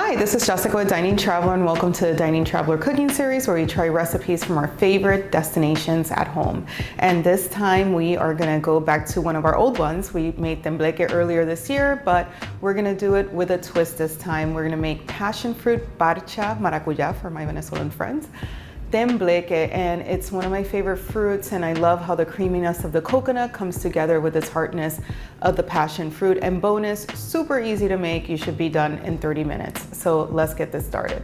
Hi, this is Jessica with Dining Traveler, and welcome to the Dining Traveler cooking series, where we try recipes from our favorite destinations at home. And this time we are gonna go back to one of our old ones. We made Tembleque earlier this year, but we're gonna do it with a twist this time. We're gonna make passion fruit Parcha maracuya for my Venezuelan friends. Tembleque, and it's one of my favorite fruits, and I love how the creaminess of the coconut comes together with its hardness of the passion fruit. And bonus, super easy to make. You should be done in 30 minutes. So let's get this started.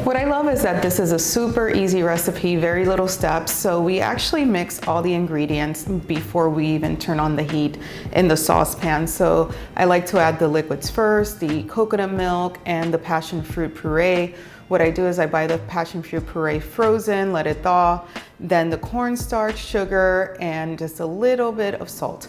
What I love is that this is a super easy recipe, very little steps. So we actually mix all the ingredients before we even turn on the heat in the saucepan. So I like to add the liquids first, the coconut milk and the passion fruit puree. What I do is I buy the passion fruit puree frozen, let it thaw, then the cornstarch, sugar, and just a little bit of salt.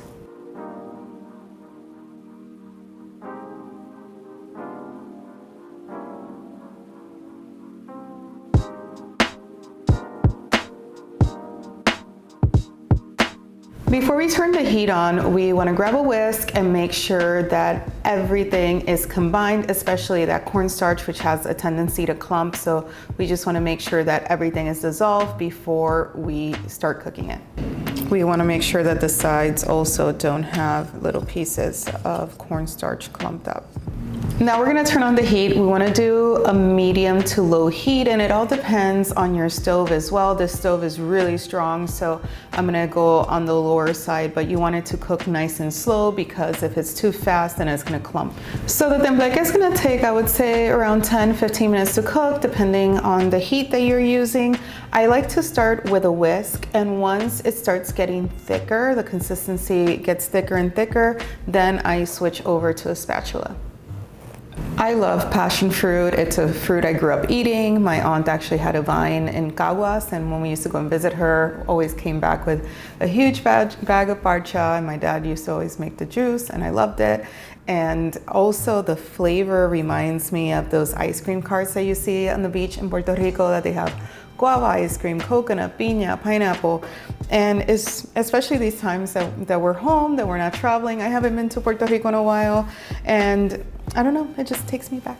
Before we turn the heat on, we want to grab a whisk and make sure that everything is combined, especially that cornstarch, which has a tendency to clump. So we just want to make sure that everything is dissolved before we start cooking it. We want to make sure that the sides also don't have little pieces of cornstarch clumped up. Now we're going to turn on the heat. We want to do a medium to low heat, and it all depends on your stove as well. This stove is really strong, so I'm going to go on the lower side, but you want it to cook nice and slow, because if it's too fast, then it's going to clump. So the tembleque is going to take, I would say, around 10-15 minutes to cook, depending on the heat that you're using. I like to start with a whisk, and once it starts getting thicker, the consistency gets thicker and thicker, then I switch over to a spatula. I love passion fruit. It's a fruit I grew up eating. My aunt actually had a vine in Caguas, and when we used to go and visit her, always came back with a huge bag of parcha, and my dad used to always make the juice, and I loved it. And also the flavor reminds me of those ice cream carts that you see on the beach in Puerto Rico, that they have guava ice cream, coconut, piña, pineapple. And it's especially these times that we're home, that we're not traveling. I haven't been to Puerto Rico in a while, and I don't know, it just takes me back.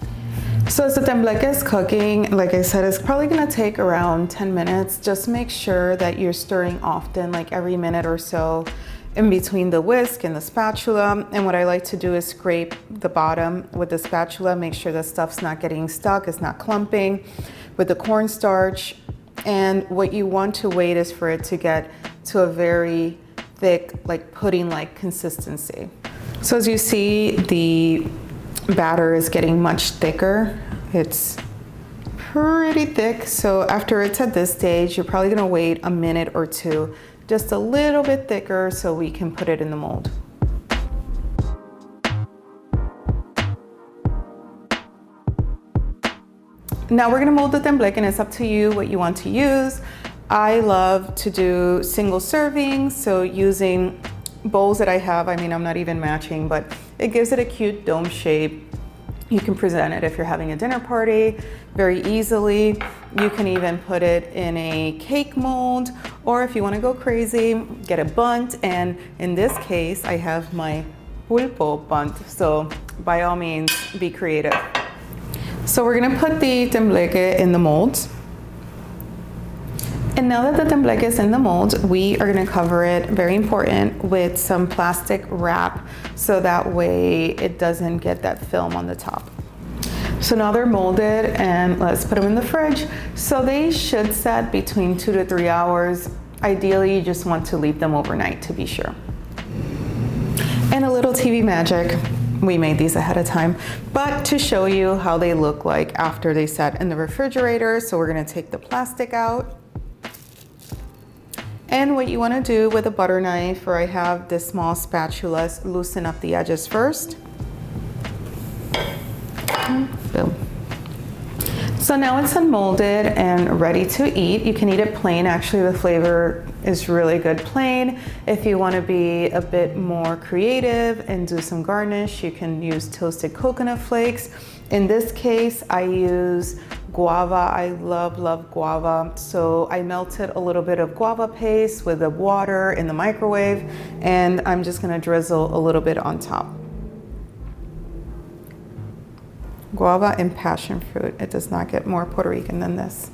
So as the tembleque is cooking, like I said, it's probably gonna take around 10 minutes. Just make sure that you're stirring often, like every minute or so, in between the whisk and the spatula. And what I like to do is scrape the bottom with the spatula, make sure that stuff's not getting stuck, it's not clumping with the cornstarch. And what you want to wait is for it to get to a very thick, like pudding-like consistency. So as you see, the batter is getting much thicker. It's pretty thick. So after it's at this stage, you're probably gonna wait a minute or two, just a little bit thicker, so we can put it in the mold. Now we're gonna mold the tembleque, and it's up to you what you want to use. I love to do single servings, so using bowls that I have, I mean, I'm not even matching, but it gives it a cute dome shape. You can present it if you're having a dinner party very easily. You can even put it in a cake mold, or if you want to go crazy, get a bunt. And in this case, I have my pulpo bunt, so by all means, be creative. So we're gonna put the tembleque in the molds. And now that the tembleque is in the mold, we are gonna cover it, very important, with some plastic wrap, so that way it doesn't get that film on the top. So now they're molded, and let's put them in the fridge. So they should set between 2 to 3 hours. Ideally, you just want to leave them overnight to be sure. And a little TV magic. We made these ahead of time, but to show you how they look like after they set in the refrigerator. So we're gonna take the plastic out. And what you want to do with a butter knife, or I have this small spatula, loosen up the edges first. Boom. So now it's unmolded and ready to eat. You can eat it plain. Actually, the flavor is really good plain. If you want to be a bit more creative and do some garnish, you can use toasted coconut flakes. In this case, I use guava. I love guava. So I melted a little bit of guava paste with the water in the microwave, and I'm just gonna drizzle a little bit on top. Guava and passion fruit. It does not get more Puerto Rican than this.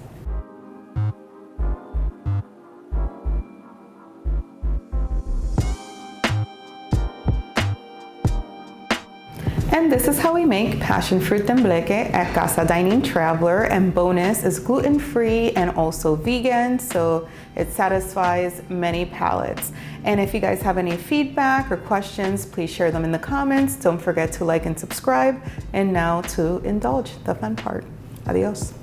And this is how we make passion fruit tembleque at Casa Dining Traveler. And bonus is gluten-free and also vegan, so it satisfies many palates. And if you guys have any feedback or questions, please share them in the comments. Don't forget to like and subscribe. And now to indulge the fun part. Adios.